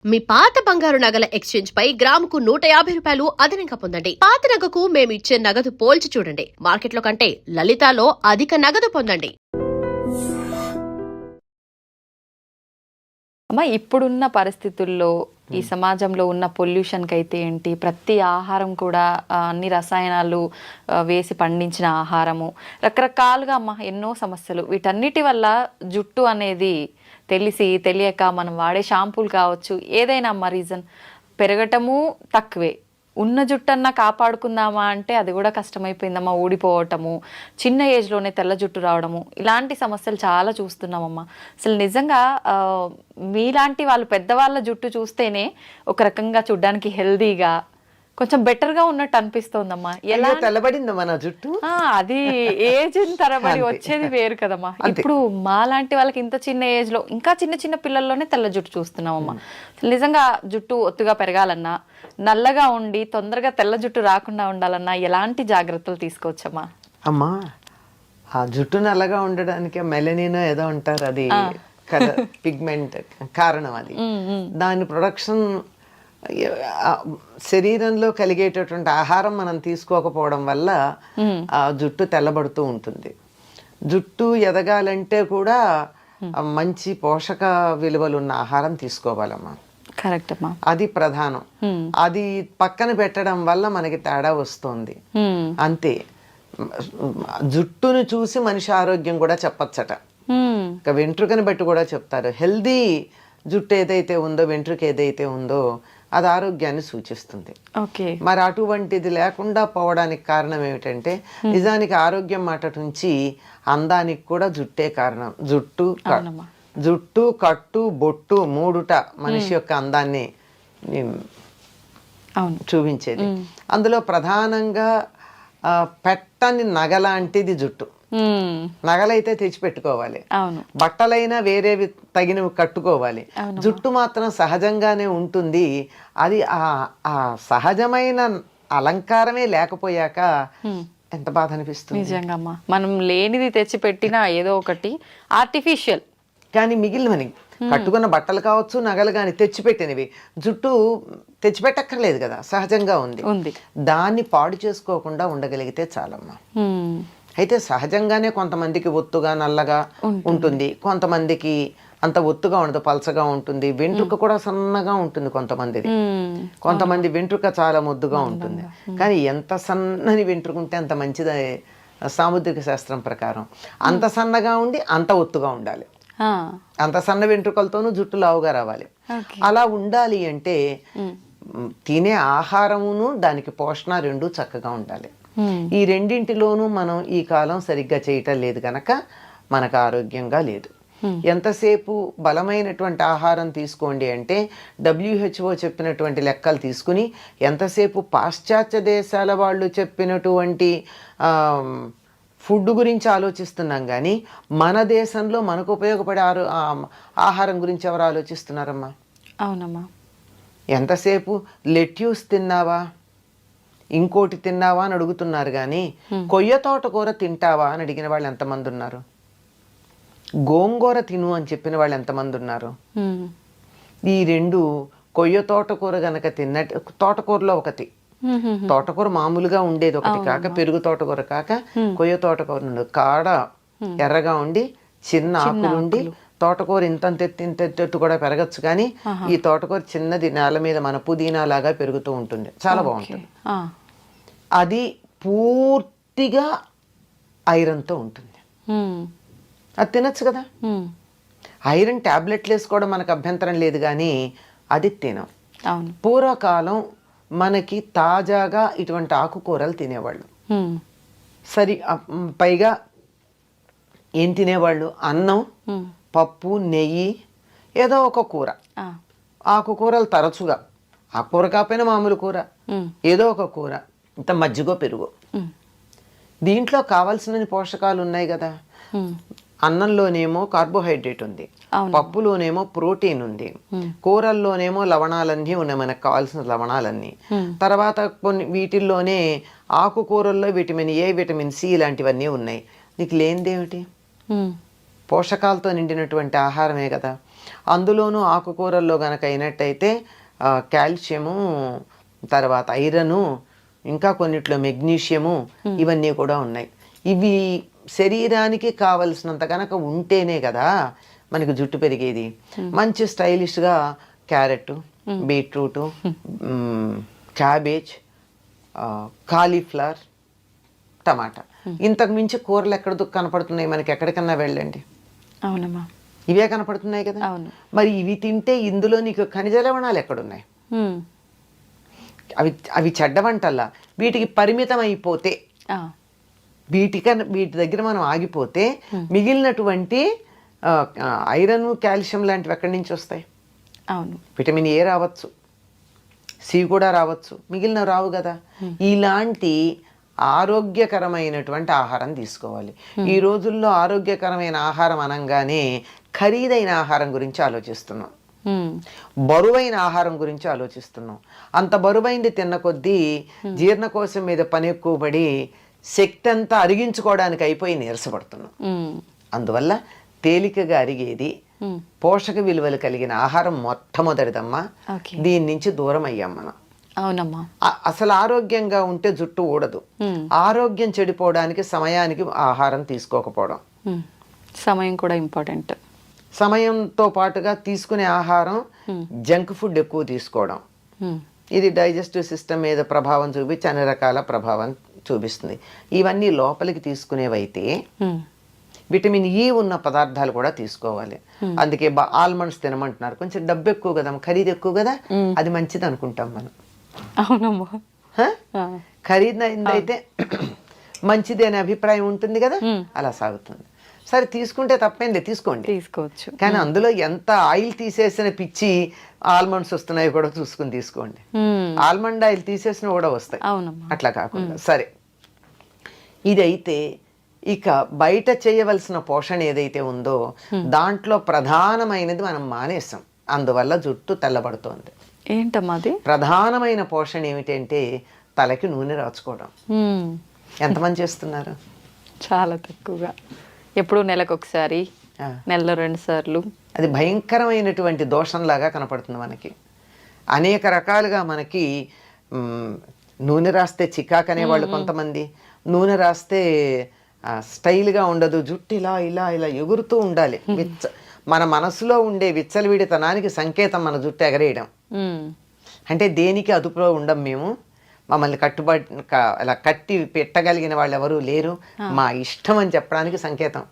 మీ పాత బంగారు నగల ఎక్స్చేంజ్ పై గ్రాముకు 150 రూపాయలు అదనంగా పొందండి. పాత నగకు మేము ఇచ్చే నగదు పోల్చి చూడండి. మార్కెట్లో కంటే లలితాలో అధిక నగదు పొందండి. అమ్మా, ఇప్పుడున్న పరిస్థితుల్లో ఈ సమాజంలో ఉన్న పొల్యూషన్కి అయితే ఏంటి, ప్రతి ఆహారం కూడా అన్ని రసాయనాలు వేసి పండించిన ఆహారము, రకరకాలుగా అమ్మ ఎన్నో సమస్యలు. వీటన్నిటి వల్ల జుట్టు అనేది తెలియక మనం వాడే షాంపూలు కావచ్చు, ఏదైనా అమ్మ రీజన్ పెరగటము తక్కువే. ఉన్న జుట్టన్నా కాపాడుకుందామా అంటే అది కూడా కష్టమైపోయిందమ్మా. ఊడిపోవటము, చిన్న ఏజ్లోనే తెల్ల జుట్టు రావడము, ఇలాంటి సమస్యలు చాలా చూస్తున్నామమ్మా. అసలు నిజంగా మీలాంటి వాళ్ళు పెద్దవాళ్ళ జుట్టు చూస్తేనే ఒక రకంగా చూడ్డానికి హెల్దీగా కొంచెం బెటర్గా ఉన్నట్టు అనిపిస్తోందమ్మా. ఎలా తెల్లబడిందమ్మా నా జుట్టు? అది ఏజ్ తరబడి వచ్చేది వేరు కదమ్మా. ఇప్పుడు మాలాంటి వాళ్ళకి ఇంత చిన్న ఏజ్ లో, ఇంకా చిన్న చిన్న పిల్లల్లోనే తెల్ల జుట్టు చూస్తున్నామమ్మా. నిజంగా జుట్టు ఒత్తుగా పెరగాలన్నా, నల్లగా ఉండి తొందరగా తెల్ల జుట్టు రాకుండా ఉండాలన్నా ఎలాంటి జాగ్రత్తలు తీసుకోవచ్చమ్మా? అమ్మా, ఆ జుట్టు నల్లగా ఉండడానికి మెలనిన్ ఏదో అంటారు, అది పిగ్మెంట్ కారణం. అది దాని ప్రొడక్షన్ శరీరంలో కలిగేటటువంటి ఆహారం మనం తీసుకోకపోవడం వల్ల ఆ జుట్టు తెల్లబడుతూ ఉంటుంది. జుట్టు ఎదగాలంటే కూడా మంచి పోషక విలువలు ఉన్న ఆహారం తీసుకోవాలమ్మా. కరెక్ట్ అమ్మా, అది ప్రధానం. అది పక్కన పెట్టడం వల్ల మనకి తేడా వస్తుంది అంతే. జుట్టును చూసి మనిషి ఆరోగ్యం కూడా చెప్పచ్చట. ఇక వెంట్రుకని బట్టి కూడా చెప్తారు. హెల్దీ జుట్టు ఏదైతే ఉందో, వెంట్రుక ఏదైతే ఉందో అది ఆరోగ్యాన్ని సూచిస్తుంది. మరి అటువంటిది లేకుండా పోవడానికి కారణం ఏమిటంటే, నిజానికి ఆరోగ్యం మాట నుంచి అందానికి కూడా జుట్టే కారణం. జుట్టు కట్టు బొట్టు మూడుట మనిషి యొక్క అందాన్ని చూపించేది. అందులో ప్రధానంగా పెట్టని నగలాంటిది జుట్టు. నగలైతే తెచ్చిపెట్టుకోవాలి, బట్టలైనా వేరేవి తగినవి కట్టుకోవాలి. జుట్టు మాత్రం సహజంగానే ఉంటుంది. అది ఆ సహజమైన అలంకారమే లేకపోయాక ఎంత బాధ అనిపిస్తుంది. నిజంగా మనం లేనిది తెచ్చిపెట్టినా ఏదో ఒకటి ఆర్టిఫిషియల్. కానీ మిగిలినవని కట్టుకున్న బట్టలు కావచ్చు, నగలు కానీ తెచ్చిపెట్టినవి, జుట్టు తెచ్చిపెట్టక్కర్లేదు కదా, సహజంగా ఉంది. దాన్ని పాడు చేసుకోకుండా ఉండగలిగితే చాలమ్మా. అయితే సహజంగానే కొంతమందికి ఒత్తుగా నల్లగా ఉంటుంది, కొంతమందికి అంత ఒత్తుగా ఉండదు, పలచగా ఉంటుంది. వెంట్రుక కూడా సన్నగా ఉంటుంది కొంతమంది వెంట్రుక చాలా ముద్దుగా ఉంటుంది. కానీ ఎంత సన్నని వెంట్రుక ఉంటే అంత మంచిది సాముద్రిక శాస్త్రం ప్రకారం. అంత సన్నగా ఉండి అంత ఒత్తుగా ఉండాలి. అంత సన్న వెంట్రుకలతోనూ జుట్టు లావుగా రావాలి. అలా ఉండాలి అంటే తినే ఆహారమును దానికి పోషణ రెండు చక్కగా ఉండాలి. ఈ రెండింటిలోనూ మనం ఈ కాలం సరిగ్గా చేయటం లేదు కనుక మనకు ఆరోగ్యంగా లేదు. ఎంతసేపు బలమైనటువంటి ఆహారం తీసుకోండి అంటే WHO చెప్పినటువంటి లెక్కలు తీసుకుని, ఎంతసేపు పాశ్చాత్య దేశాల వాళ్ళు చెప్పినటువంటి ఫుడ్ గురించి ఆలోచిస్తున్నాం కానీ మన దేశంలో మనకు ఉపయోగపడే ఆహారం గురించి ఎవరు ఆలోచిస్తున్నారమ్మా? అవునమ్మా. ఎంతసేపు లెట్యూస్ తిన్నావా, ఇంకోటి తిన్నావా అని అడుగుతున్నారు కానీ కొయ్య తోటకూర తింటావా అని అడిగిన వాళ్ళు ఎంతమంది ఉన్నారు? గోంగూర తిను అని చెప్పిన వాళ్ళు ఎంతమంది ఉన్నారు? ఈ రెండు, కొయ్య తోటకూర గనక తిన్నట్టు, తోటకూరలో ఒకటి, తోటకూర మామూలుగా ఉండేది ఒకటి కాక, పెరుగు తోటకూర కాక కొయ్య తోటకూర నుండి కాడ ఎర్రగా ఉండి చిన్న ఆకులుండి, తోటకూర ఇంతెత్తు కూడా పెరగచ్చు కానీ ఈ తోటకూర చిన్నది నేల మీద మన పుదీనా లాగా పెరుగుతూ ఉంటుంది, చాలా బాగుంటుంది. అది పూర్తిగా ఐరన్తో ఉంటుంది. అది తినచ్చు కదా. ఐరన్ ట్యాబ్లెట్లు వేసుకోవడం మనకు అభ్యంతరం లేదు కానీ అది తినం. పూర్వకాలం మనకి తాజాగా ఇటువంటి ఆకుకూరలు తినేవాళ్ళు. సరి పైగా ఏం తినేవాళ్ళు? అన్నం, పప్పు, నెయ్యి, ఏదో ఒక కూర. ఆకుకూరలు తరచుగా, ఆ కూర కాకపోయినా మామూలు కూర, ఏదో ఒక కూర, ఇంత మజ్జిగో పెరుగు. దీంట్లో కావాల్సిన పోషకాలు ఉన్నాయి కదా. అన్నంలోనేమో కార్బోహైడ్రేట్ ఉంది, పప్పులోనేమో ప్రోటీన్ ఉంది, కూరల్లోనేమో లవణాలన్నీ ఉన్నాయి, మనకు కావాల్సిన లవణాలన్నీ. తర్వాత కొన్ని వీటిల్లోనే ఆకుకూరల్లో విటమిన్ ఏ, విటమిన్ సి ఇలాంటివన్నీ ఉన్నాయి. నీకు లేనిదేమిటి? పోషకాలతో నిండినటువంటి ఆహారమే కదా. అందులోనూ ఆకుకూరల్లో గనక అయినట్టయితే కాల్షియము, తర్వాత ఐరను, ఇంకా కొన్నిట్లో మెగ్నీషియము, ఇవన్నీ కూడా ఉన్నాయి. ఇవి శరీరానికి కావలసినంత కనుక ఉంటేనే కదా మనకి జుట్టు పెరిగేది. మంచి స్టైలిష్గా క్యారెట్, బీట్రూటు, క్యాబేజ్, కాలీఫ్లవర్, టమాటా, ఇంతకు మించి కూరలు ఎక్కడ కనపడుతున్నాయి మనకి? ఎక్కడికన్నా వెళ్ళండి, అవునమ్మా, ఇవే కనపడుతున్నాయి కదా. అవును. మరి ఇవి తింటే ఇందులో నీకు ఖనిజ లవణాలు ఎక్కడున్నాయి? అవి అవి చెడ్డ వంటల్లా. వీటికి పరిమితం అయిపోతే, వీటి దగ్గర మనం ఆగిపోతే మిగిలినటువంటి ఐరన్, కాల్షియం లాంటివి ఎక్కడి నుంచి వస్తాయి? అవును. విటమిన్ ఏ రావచ్చు, సి కూడా రావచ్చు, మిగిలినవి రావు కదా. ఇలాంటి ఆరోగ్యకరమైనటువంటి ఆహారం తీసుకోవాలి. ఈ రోజుల్లో ఆరోగ్యకరమైన ఆహారం అనగానే ఖరీదైన ఆహారం గురించి ఆలోచిస్తున్నాం, బరువైన ఆహారం గురించి ఆలోచిస్తున్నాం. అంత బరువైంది తిన్న కొద్దీ జీర్ణకోశం మీద పని ఎక్కువ పడి శక్తి అంతా అరిగించుకోవడానికి అయిపోయి నీరసపడుతున్నాం. అందువల్ల తేలికగా అరిగేది, పోషక విలువలు కలిగిన ఆహారం మొట్టమొదటిదమ్మా. దీని నుంచి దూరం అయ్యాం మనం. అవునమ్మా. అసలు ఆరోగ్యంగా ఉంటే జుట్టు ఊడదు. ఆరోగ్యం చెడిపోవడానికి సమయానికి ఆహారం తీసుకోకపోవడం, సమయం కూడా ఇంపార్టెంట్. సమయంతో పాటుగా తీసుకునే ఆహారం జంక్ ఫుడ్ ఎక్కువ తీసుకోవడం, ఇది డైజెస్టివ్ సిస్టమ్ మీద ప్రభావం చూపించి అన్ని రకాల ప్రభావం చూపిస్తుంది. ఇవన్నీ లోపలికి తీసుకునేవైతే విటమిన్ ఈ ఉన్న పదార్థాలు కూడా తీసుకోవాలి. అందుకే ఆల్మండ్స్ తినమంటున్నారు. కొంచెం డబ్బు ఎక్కువ కదా, ఖరీదు ఎక్కువ కదా, అది మంచిది అనుకుంటాం మనం. అవునమ్మా. ఖరీదైతే మంచిది అనే అభిప్రాయం ఉంటుంది కదా, అలా సాగుతుంది. సరే, తీసుకుంటే తప్పేంలే, తీసుకోవచ్చు. కానీ అందులో ఎంత ఆయిల్ తీసేసిన పిచ్చి ఆల్మండ్స్ వస్తున్నాయి కూడా చూసుకుని తీసుకోండి. ఆల్మండ్ ఆయిల్ తీసేసిన కూడా వస్తాయి, అట్లా కాకుండా. సరే, ఇదైతే ఇక బయట చేయవలసిన పోషణ ఏదైతే ఉందో దాంట్లో ప్రధానమైనది మనం మానేసాం. అందువల్ల జుట్టు తెల్లబడుతోంది. ఏంటమ్మా అది? ప్రధానమైన పోషణ ఏమిటంటే తలకి నూనె రాచుకోవడం. ఎంతమంది చేస్తున్నారు? చాలా తక్కువగా. ఎప్పుడు నెలకు ఒకసారి, నెలలో 2 సార్లు. అది భయంకరమైనటువంటి దోషంలాగా కనపడుతుంది మనకి. అనేక రకాలుగా మనకి నూనె రాస్తే చికాకు అనేవాళ్ళు కొంతమంది, నూనె రాస్తే స్టైల్గా ఉండదు, జుట్టు ఇలా ఇలా ఇలా ఎగురుతూ ఉండాలి. మన మనసులో ఉండే విచ్చలవిడితనానికి సంకేతం మన జుట్టు ఎగరేయడం. అంటే దేనికి అదుపులో ఉండం మేము, మమ్మల్ని అలా కట్టి పెట్టగలిగిన వాళ్ళు ఎవరూ లేరు, మా ఇష్టం అని చెప్పడానికి సంకేతం.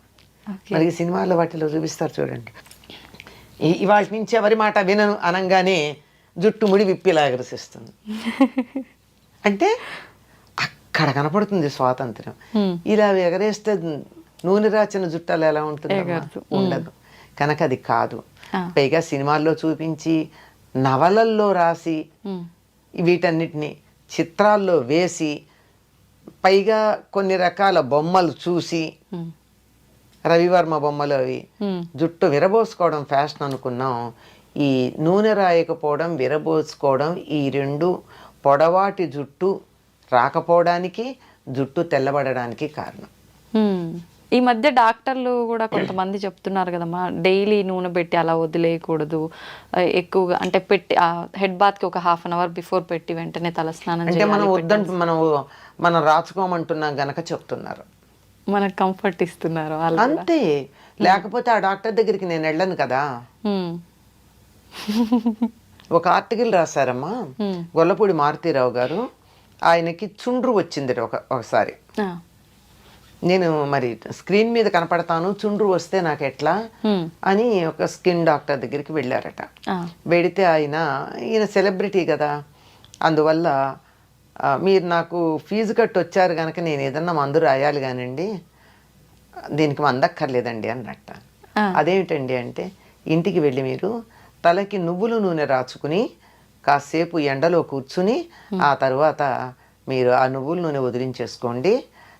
మనకి సినిమాల్లో వాటిలో చూపిస్తారు చూడండి, ఇవాళ నుంచి ఎవరి మాట వినను అనగానే జుట్టు ముడి విప్పిలా ఎగరసిస్తుంది. అంటే అక్కడ కనపడుతుంది స్వాతంత్ర్యం. ఇలా ఎగరేస్తే నూనె రాచిన జుట్టాలు ఎలా ఉంటుంది? ఉండదు. కనుక అది కాదు. పైగా సినిమాల్లో చూపించి, నవలల్లో రాసి, వీటన్నిటిని చిత్రాల్లో వేసి, పైగా కొన్ని రకాల బొమ్మలు చూసి, రవివర్మ బొమ్మలు అవి, జుట్టు విరబోసుకోవడం ఫ్యాషన్ అనుకున్నాం. ఈ నూనె రాయకపోవడం, విరబోసుకోవడం, ఈ రెండు పొడవాటి జుట్టు రాకపోవడానికి, జుట్టు తెల్లబడడానికి కారణం. ఈ మధ్య డాక్టర్లు కూడా కొంతమంది చెప్తున్నారు కదమ్మా, డైలీ నూనె పెట్టి అలా వదిలేయకూడదు, ఎక్కువగా అంటే పెట్టి హెడ్ బాత్కి ఒక 1/2 అవర్ బిఫోర్ పెట్టి వెంటనే తలస్నానం అంటే మనం వద్దంటే మనం రాచుకోమంటున్నాం గనక చెప్తున్నారు, మనకు కంఫర్ట్ ఇస్తున్నారు అంతే. లేకపోతే ఆ డాక్టర్ దగ్గరికి నేను వెళ్ళను కదా. ఒక ఆర్టికల్ రాశారమ్మా, గొల్లపూడి మారుతీరావు గారు. ఆయనకి చుండ్రు వచ్చింది ఒకసారి. నేను మరి స్క్రీన్ మీద కనపడతాను, చుండ్రు వస్తే నాకు ఎట్లా అని ఒక స్కిన్ డాక్టర్ దగ్గరికి వెళ్ళారట. వెడితే ఈయన సెలబ్రిటీ కదా, అందువల్ల మీరు నాకు ఫీజు కట్టి వచ్చారు కనుక నేను ఏదన్నా మందు రాయాలి కానండి, దీనికి మందక్కర్లేదండి అన్నట్ట. అదేమిటండి అంటే, ఇంటికి వెళ్ళి మీరు తలకి నువ్వుల నూనె రాచుకుని కాసేపు ఎండలో కూర్చుని ఆ తర్వాత మీరు ఆ నువ్వుల నూనె వదిలించేసుకోండి.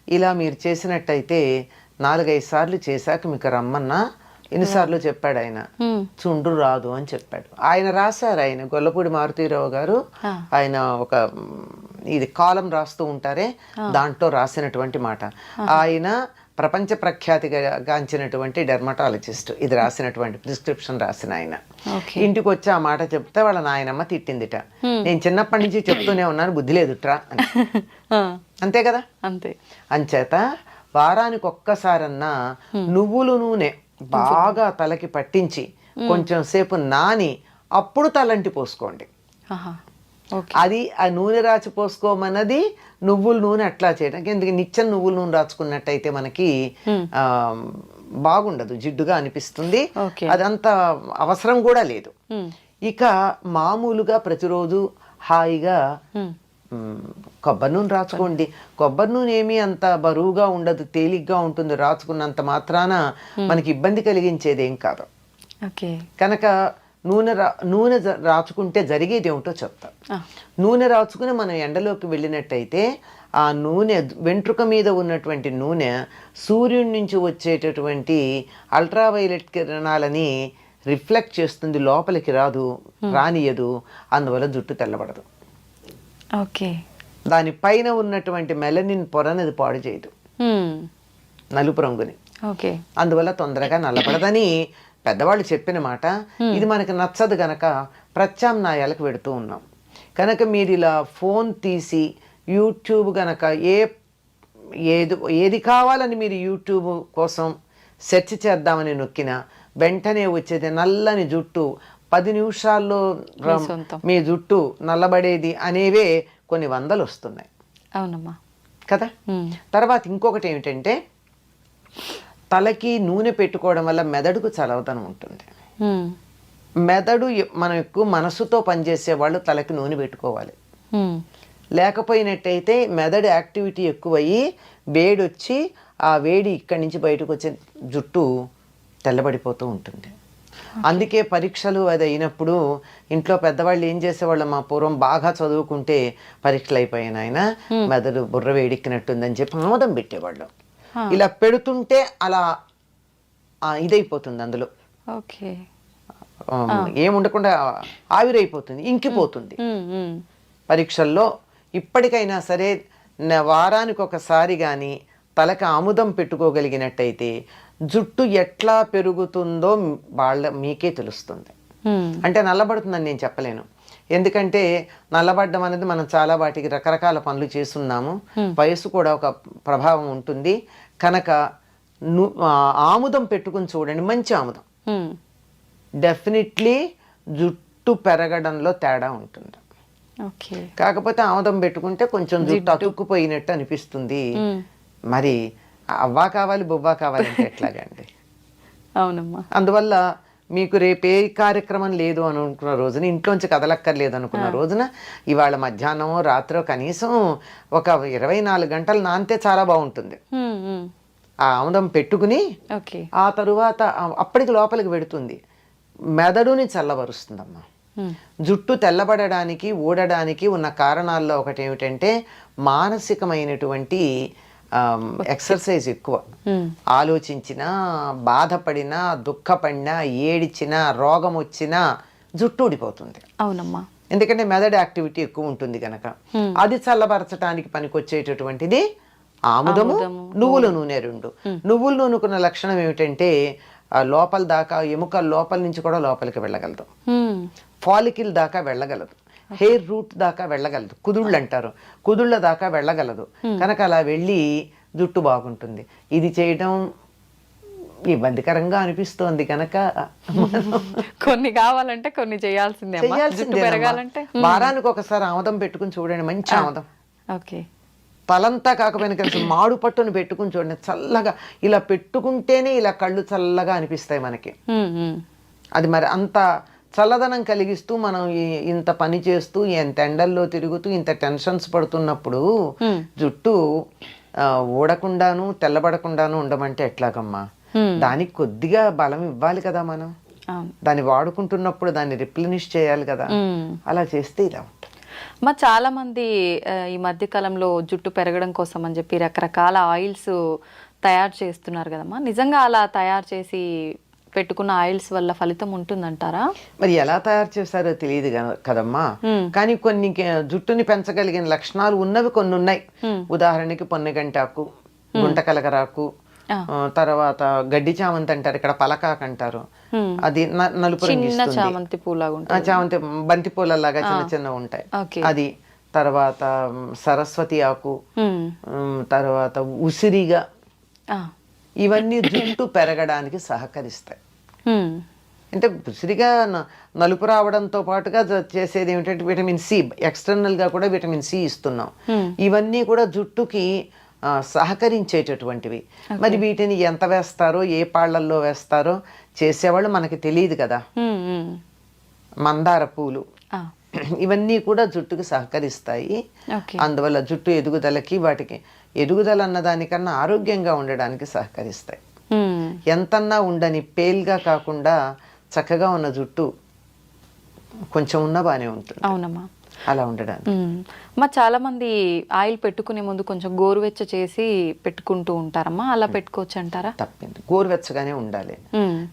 ఇలా మీరు చేసినట్టయితే 4-5 సార్లు చేశాక మీకు రమ్మన్నా, ఎన్నిసార్లు చెప్పాడు ఆయన, చుండ్రు రాదు అని చెప్పాడు. ఆయన రాశారు, ఆయన గొల్లపూడి మారుతీరావు గారు. ఆయన ఒక ఇది కాలం రాస్తూ ఉంటారే, దాంట్లో రాసినటువంటి మాట. ఆయన ప్రపంచ ప్రఖ్యాతిగాంచినటువంటి డెర్మటాలజిస్ట్ ఇది రాసినటువంటి ప్రిస్క్రిప్షన్ రాసిన ఆయన. ఇంటికి వచ్చి ఆ మాట చెప్తే వాళ్ళ నాయనమ్మ తిట్టిందిట, నేను చిన్నప్పటి నుంచి చెప్తూనే ఉన్నాను బుద్ధి లేదుట్రా అని. అంతే కదా, అంతే. అంచేత వారానికి ఒక్కసారన్నా నువ్వుల నూనె బాగా తలకి పట్టించి కొంచెం సేపు నాని అప్పుడు తలంటి పోసుకోండి. అది ఆ నూనె రాచి పోసుకోమన్నది నువ్వుల నూనె అట్లా చేయడానికి. ఎందుకంటే నిత్యం నువ్వుల నూనె రాచుకున్నట్టయితే మనకి బాగుండదు, జిడ్డుగా అనిపిస్తుంది, అదంత అవసరం కూడా లేదు. ఇక మామూలుగా ప్రతిరోజు హాయిగా కొబ్బరి నూనె రాచుకోండి. కొబ్బరి నూనె ఏమీ అంత బరువుగా ఉండదు, తేలిగ్గా ఉంటుంది. రాచుకున్నంత మాత్రాన మనకి ఇబ్బంది కలిగించేది ఏం కాదు. కనుక నూనె రాచుకుంటే జరిగేది ఏమిటో చెప్తా. నూనె రాచుకుని మనం ఎండలోకి వెళ్ళినట్టయితే ఆ నూనె వెంట్రుక మీద ఉన్నటువంటి నూనె సూర్యుడి నుంచి వచ్చేటటువంటి అల్ట్రావైలెట్ కిరణాలని రిఫ్లెక్ట్ చేస్తుంది, లోపలికి రానియదు, అందువల్ల జుట్టు తెల్లబడదు. దానిపైన ఉన్నటువంటి మెలనిన్ పొరనది పాడు చేయదు, నలుపు రంగుని. అందువల్ల తొందరగా నల్లబడదని పెద్దవాళ్ళు చెప్పిన మాట. ఇది మనకు నచ్చదు గనక ప్రత్యామ్నాయాలకు పెడుతూ ఉన్నాం. కనుక మీరు ఇలా ఫోన్ తీసి యూట్యూబ్ గనక ఏది కావాలని మీరు యూట్యూబ్ కోసం సెర్చ్ చేద్దామని నొక్కిన వెంటనే వచ్చేది నల్లని జుట్టు, 10 నిమిషాల్లో మీ జుట్టు నల్లబడేది అనేవే కొన్ని వందలు వస్తున్నాయి. అవునమ్మా కదా. తర్వాత ఇంకొకటి ఏమిటంటే, తలకి నూనె పెట్టుకోవడం వల్ల మెదడుకు చలవతనం ఉంటుంది. మెదడు మనం ఎక్కువ మనసుతో పనిచేసే వాళ్ళు తలకి నూనె పెట్టుకోవాలి. లేకపోయినట్టయితే మెదడు యాక్టివిటీ ఎక్కువయ్యి వేడి వచ్చి ఆ వేడి ఇక్కడి నుంచి బయటకు వచ్చే జుట్టు తెల్లబడిపోతూ ఉంటుంది. అందుకే పరీక్షలు అది అయినప్పుడు ఇంట్లో పెద్దవాళ్ళు ఏం చేసేవాళ్ళు, మా పూర్వం బాగా చదువుకుంటే పరీక్షలు అయిపోయాను ఆయన మెదడు బుర్ర వేడెక్కినట్టుందని చెప్పి ఆమోదం పెట్టేవాళ్ళు. ఇలా పెడుతుంటే అలా ఇదైపోతుంది, అందులో ఏముండకుండా ఆవిరైపోతుంది, ఇంకిపోతుంది. పరీక్షల్లో ఇప్పటికైనా సరే వారానికి ఒకసారి కానీ తలకి ఆముదం పెట్టుకోగలిగినట్టయితే జుట్టు ఎట్లా పెరుగుతుందో మీకే తెలుస్తుంది. అంటే నల్లబడుతుందని నేను చెప్పలేను, ఎందుకంటే నల్లబడ్డం అనేది మనం చాలా వాటికి రకరకాల పనులు చేస్తున్నాము, వయసు కూడా ఒక ప్రభావం ఉంటుంది. కనుక ఆముదం పెట్టుకుని చూడండి, మంచి ఆముదం, డెఫినెట్లీ జుట్టు పెరగడంలో తేడా ఉంటుంది. కాకపోతే ఆముదం పెట్టుకుంటే కొంచెం జుట్టు అతుక్కుపోయినట్టు అనిపిస్తుంది. మరి అవ్వా కావాలి బొవ్వా కావాలంటే ఎట్లాగండి. అవునమ్మా. అందువల్ల మీకు రేపు ఏ కార్యక్రమం లేదు అనుకున్న రోజున, ఇంట్లోంచి కదలక్కర్లేదు అనుకున్న రోజున, ఇవాళ మధ్యాహ్నం రాత్రో కనీసం ఒక 24 గంటలు నానితే చాలా బాగుంటుంది. ఆ ఆముదం పెట్టుకుని ఆ తరువాత అప్పటికి లోపలికి పెడుతుంది, మెదడుని చల్లబరుస్తుందమ్మా. జుట్టు తెల్లబడడానికి ఊడడానికి ఉన్న కారణాల్లో ఒకటి ఏమిటంటే మానసికమైనటువంటి ఎక్సర్సైజ్ ఎక్కువ. ఆలోచించినా, బాధపడినా, దుఃఖపడినా, ఏడిచినా, రోగం వచ్చినా జుట్టు ఊడిపోతుంది. అవునమ్మా. ఎందుకంటే మెదడు యాక్టివిటీ ఎక్కువ ఉంటుంది కనుక. అది చల్లబరచడానికి పనికొచ్చేటటువంటిది ఆముదము, నువ్వుల నూనె. రెండు నువ్వుల నూనెకున్న లక్షణం ఏమిటంటే లోపల దాకా, ఎముకల లోపల నుంచి కూడా లోపలికి వెళ్ళగలదు, ఫాలికిల్ దాకా వెళ్ళగలదు, హెయిర్ రూట్ దాకా వెళ్ళగలదు, కుదుళ్ళు అంటారు, కుదుళ్ళ దాకా వెళ్ళగలదు. కనుక అలా వెళ్ళి జుట్టు బాగుంటుంది. ఇది చేయడం ఇబ్బందికరంగా అనిపిస్తోంది కనుక కొన్ని కావాలంటే కొన్ని చేయాల్సిందే. వారానికి ఒకసారి ఆముదం పెట్టుకుని చూడండి, మంచి ఆముదం. తలంతా కాకపోయినా కలిసి మాడు పట్టును పెట్టుకుని చూడండి, చల్లగా. ఇలా పెట్టుకుంటేనే ఇలా కళ్ళు చల్లగా అనిపిస్తాయి మనకి. అది మరి అంత చల్లదనం కలిగిస్తూ మనం ఇంత పని చేస్తూ, ఎంత ఎండల్లో తిరుగుతూ, ఇంత టెన్షన్స్ పడుతున్నప్పుడు జుట్టు ఊడకుండాను తెల్లబడకుండాను ఉండమంటే ఎట్లాగమ్మా? దానికి కొద్దిగా బలం ఇవ్వాలి కదా మనం. దాన్ని వాడుకుంటున్నప్పుడు దాన్ని రిప్లెనిష్ చేయాలి కదా. అలా చేస్తే ఇలా ఉంటుంది. చాలా మంది ఈ మధ్య కాలంలో జుట్టు పెరగడం కోసం అని చెప్పి రకరకాల ఆయిల్స్ తయారు చేస్తున్నారు కదమ్మా. నిజంగా అలా తయారు చేసి పెట్టుకున్న ఆయిల్స్ వల్ల ఫలితం ఉంటుందంటారా? మరి ఎలా తయారు చేస్తారో తెలియదు కదమ్మా. కానీ కొన్ని జుట్టుని పెంచగలిగిన లక్షణాలు ఉన్నవి కొన్ని ఉన్నాయి. ఉదాహరణకి పొన్నగంటాకు, గుంటకలగరాకు, తర్వాత గడ్డి చామంతి అంటారు, ఇక్కడ పలకాక్ అంటారు, అది నలుపు రంగు చిన్న ఇస్తుంది. చామంతి పూలాగా ఉంటుంది. చామంతి బంతి పూలలాగా చిన్న చిన్న ఉంటాయి ఓకే. అది. తర్వాత సరస్వతి ఆకు, తర్వాత ఉసిరిగా, ఇవన్నీ జుట్టు పెరగడానికి సహకరిస్తాయి. అంటే ఉసిరిగా నలుపు రావడంతో పాటుగా చేసేది ఏమిటంటే విటమిన్ సి, ఎక్స్టర్నల్ గా కూడా విటమిన్ సి ఇస్తున్నాం. ఇవన్నీ కూడా జుట్టుకి సహకరించేటటువంటివి. మరి వీటిని ఎంత వేస్తారో, ఏ పాళ్లల్లో వేస్తారో చేసేవాళ్ళు మనకి తెలియదు కదా. మందార పూలు ఇవన్నీ కూడా జుట్టుకి సహకరిస్తాయి. అందువల్ల జుట్టు ఎదుగుదలకి, వాటికి ఎదుగుదల అన్నదానికన్నా ఆరోగ్యంగా ఉండడానికి సహకరిస్తాయి. ఎంతన్నా ఉండని పేల్గా కాకుండా చక్కగా ఉన్న జుట్టు కొంచెం ఉన్నా బానే ఉంటుంది. అవునమ్మా, అలా ఉండడానికి. మా చాలా మంది ఆయిల్ పెట్టుకునే ముందు కొంచెం గోరువెచ్చ చేసి పెట్టుకుంటూ ఉంటారమ్మా, అలా పెట్టుకోవచ్చు అంటారా? తప్పింది, గోరువెచ్చగానే ఉండాలి.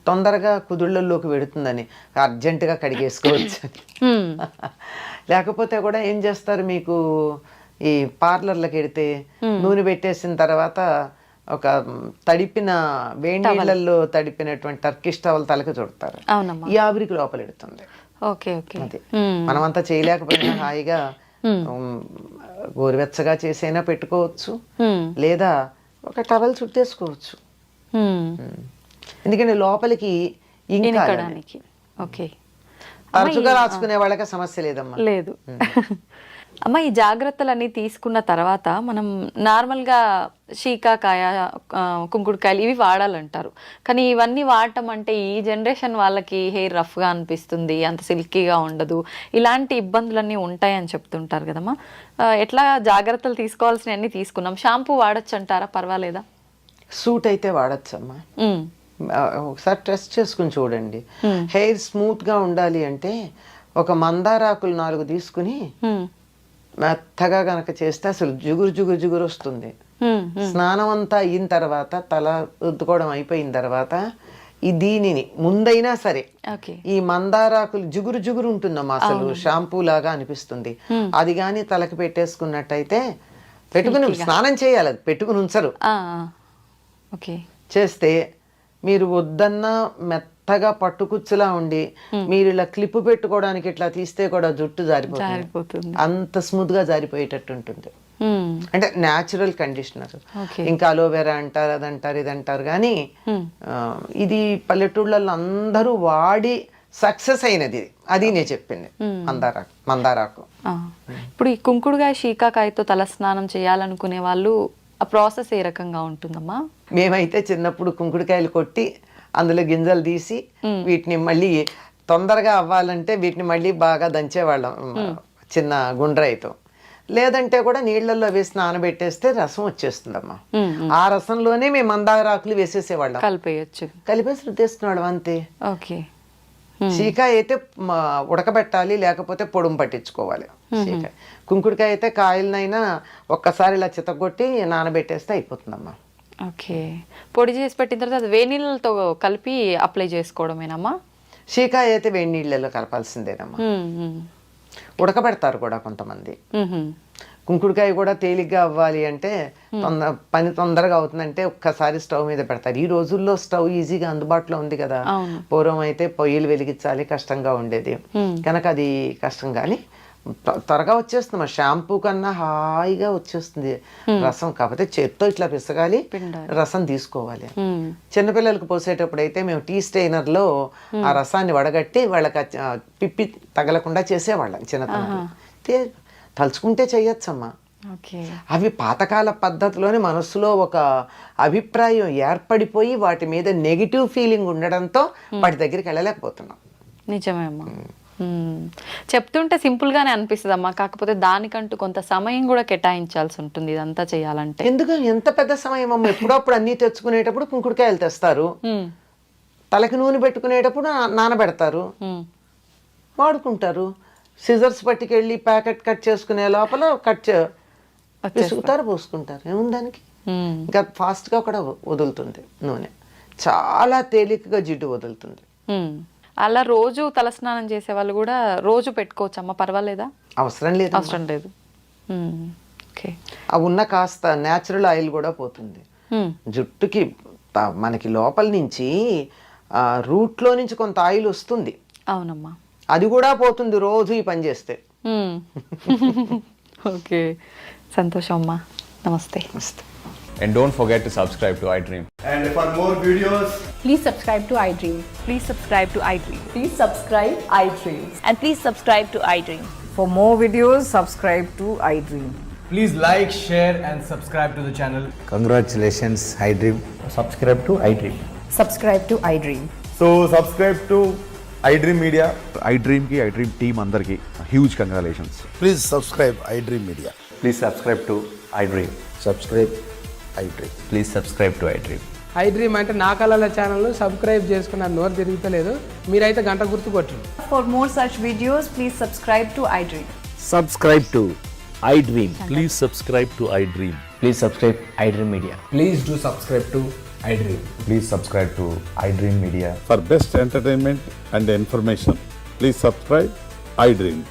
తొందరగా కుదుళ్ళల్లోకి వెడుతుందని అర్జెంటుగా కడిగేసుకోవచ్చు. లేకపోతే కూడా ఏం చేస్తారు, మీకు ఈ పార్లర్లకు వెడితే నూనె పెట్టేసిన తర్వాత ఒక తడిపిన వేడి నీళ్ళల్లో తడిపినటువంటి టర్కిష్ టవల్ తలకి చుడతారు. ఈ ఆవిరికి లోపల ఎడుతుంది. మనమంతా చేయలేకపోయినా హాయిగా గోరువెచ్చగా చేసైనా పెట్టుకోవచ్చు, లేదా ఒక టవల్ చుట్టేసుకోవచ్చు. ఎందుకంటే లోపలికి ఇంకడానికి తరచుగా రాసుకునే వాళ్ళకి సమస్య లేదమ్మా. లేదు అమ్మ. ఈ జాగ్రత్తలన్నీ తీసుకున్న తర్వాత మనం నార్మల్గా శీకాకాయ, కుంకుడుకాయలు ఇవి వాడాలంటారు. కానీ ఇవన్నీ వాడటం అంటే ఈ జనరేషన్ వాళ్ళకి హెయిర్ రఫ్గా అనిపిస్తుంది, అంత సిల్కీగా ఉండదు, ఇలాంటి ఇబ్బందులన్నీ ఉంటాయని చెప్తుంటారు కదమ్మా. ఎట్లా జాగ్రత్తలు తీసుకోవాల్సినవన్నీ తీసుకున్నాం. షాంపూ వాడచ్చు అంటారా, పర్వాలేదా? సూట్ అయితే వాడచ్చమ్మా. ఒకసారి టెస్ట్ చేసుకుని చూడండి. హెయిర్ స్మూత్గా ఉండాలి అంటే ఒక మందారాకులు 4 తీసుకుని మెత్తగా గనక చేస్తే అసలు జిగురు జిగురు జిగురు వస్తుంది. స్నానం అంతా అయిన తర్వాత, తల రుద్దుకోవడం అయిపోయిన తర్వాత దీనిని ముందైనా సరే ఈ మందారాకులు జిగురు జిగురు ఉంటుందమ్మా, అసలు షాంపూ లాగా అనిపిస్తుంది. అది కానీ తలకి పెట్టేసుకున్నట్టయితే, పెట్టుకుని స్నానం చేయాలి, అది పెట్టుకుని ఉంచరు. చేస్తే మీరు వద్దన్నా మెత్తగా పట్టుకుచ్చులా ఉండి మీరు ఇలా క్లిప్ పెట్టుకోవడానికి ఇట్లా తీస్తే కూడా జుట్టు జారిపోతుంది. అంత స్మూత్ గా జారిపోయేటట్టు ఉంటుంది. అంటే న్యాచురల్ కండిషనర్. ఇంకా అలోవెరా అంటారు, అదంటారు, ఇదంటారు. కానీ ఇది పల్లెటూళ్ళల్లో అందరూ వాడి సక్సెస్ అయినది. అది నేను చెప్పింది మందారాకు. ఇప్పుడు ఈ కుంకుడుకాయ, శీకాకాయతో తలస్నానం చేయాలనుకునే వాళ్ళు ఆ ప్రాసెస్ ఏ రకంగా ఉంటుందమ్మా? మేమైతే చిన్నప్పుడు కుంకుడుకాయలు కొట్టి అందులో గింజలు తీసి వీటిని మళ్ళీ తొందరగా అవ్వాలంటే వీటిని మళ్ళీ బాగా దంచేవాళ్ళం చిన్న గుండ్రాయితో. లేదంటే కూడా నీళ్లలో వేసి నానబెట్టేస్తే రసం వచ్చేస్తుందమ్మా. ఆ రసంలోనే మేము మందారాకులు వేసేసేవాళ్ళం. కలిపేసి రుద్దేసుకునేవాళ్ళం అంతే. శీకాయ అయితే ఉడకబెట్టాలి, లేకపోతే పొడుము పట్టించుకోవాలి. శీకాయ. కుంకుడుకాయ అయితే కాయలనైనా ఒక్కసారి ఇలా చితగొట్టి నానబెట్టేస్తే అయిపోతుందమ్మా. పొడి చేసి పెట్టిన తర్వాత అది వేడి నీళ్ళతో కలిపి అప్లై చేసుకోవడమేనమ్మా? శీకాయ అయితే వేడి నీళ్ళలో కలపాల్సిందేనమ్మా. ఉడకబెడతారు కూడా కొంతమంది. కుంకుడుకాయ కూడా తేలిగ్గా అవ్వాలి అంటే, పని తొందరగా అవుతుందంటే ఒక్కసారి స్టవ్ మీద పెడతారు. ఈ రోజుల్లో స్టవ్ ఈజీగా అందుబాటులో ఉంది కదా. పూర్వం అయితే పొయ్యిలు వెలిగించాలి, కష్టంగా ఉండేది కనుక అది కష్టం. కానీ త్వరగా వచ్చేస్తుంది. షాంపూ కన్నా హాయిగా వచ్చేస్తుంది రసం. కాకపోతే చేత్తో ఇట్లా పిసగాలి, రసం తీసుకోవాలి. చిన్నపిల్లలకు పోసేటప్పుడు అయితే మేము టీ స్టెయినర్ లో ఆ రసాన్ని వడగట్టి వాళ్ళకి పిప్పి తగలకుండా చేసేవాళ్ళం చిన్నతనంలో. తలుచుకుంటే చెయ్యొచ్చమ్మా. అవి పాతకాల పద్ధతిలోనే మనస్సులో ఒక అభిప్రాయం ఏర్పడిపోయి వాటి మీద నెగిటివ్ ఫీలింగ్ ఉండడంతో వాటి దగ్గరికి వెళ్ళలేకపోతున్నాం. నిజమే అమ్మా. చెప్తుంటే సింపుల్ గానే అనిపిస్తుంది అమ్మా, కాకపోతే దానికంటూ కొంత సమయం కూడా కేటాయించాల్సి ఉంటుంది ఇదంతా చేయాలంటే. ఎందుకు ఎంత పెద్ద సమయం అమ్మ? ఎప్పుడప్పుడు అన్ని తెచ్చుకునేటప్పుడు కుంకుడుకాయలు తెస్తారు, తలకి నూనె పెట్టుకునేటప్పుడు నానబెడతారు, వాడుకుంటారు. సిజర్స్ పట్టుకెళ్ళి ప్యాకెట్ కట్ చేసుకునే లోపల విసుగుతారు, పోసుకుంటారు. ఏముందానికి? ఇంకా ఫాస్ట్ గా కూడా వదులుతుంది నూనె, చాలా తేలికగా జిడ్డు వదులుతుంది. అలా రోజు తలస్నానం చేసే వాళ్ళు కూడా రోజు పెట్టుకోవచ్చు అమ్మ, పర్వాలేదా? అవసరం లేదు. అవసరం లేదు. ఆ ఉన్న కాస్త న్యాచురల్ ఆయిల్ కూడా పోతుంది. జుట్టుకి మనకి లోపల నుంచి రూట్లో నుంచి కొంత ఆయిల్ వస్తుంది, అవునమ్మా. అది కూడా పోతుంది రోజు ఈ పని చేస్తే. ఓకే, సంతోషం అమ్మా. నమస్తే. And don't forget to subscribe to iDream. And for more videos, Please subscribe to iDream. Please subscribe to iDream. Please subscribe iDream. And please subscribe to iDream. For more videos, subscribe to iDream. please like, share, and subscribe to the channel. Congratulations, iDream. Subscribe to iDream. Subscribe to iDream. So subscribe to iDream Media. iDream की iDream team अंदर की huge congratulations. Please subscribe iDream Media. Please subscribe to iDream. Subscribe iDream. Please subscribe to iDream. iDream అంటే నా కళల channel subscribe చేసుకున్న నోరు తిరుగుతలేదు, మీరైతే గంట గుర్తు కొట్టండి. For more such videos, please subscribe to iDream. Subscribe to iDream. Please subscribe to iDream. Please subscribe iDream Media. Please do subscribe to iDream. Please subscribe to iDream Media. For best entertainment and information, please subscribe iDream.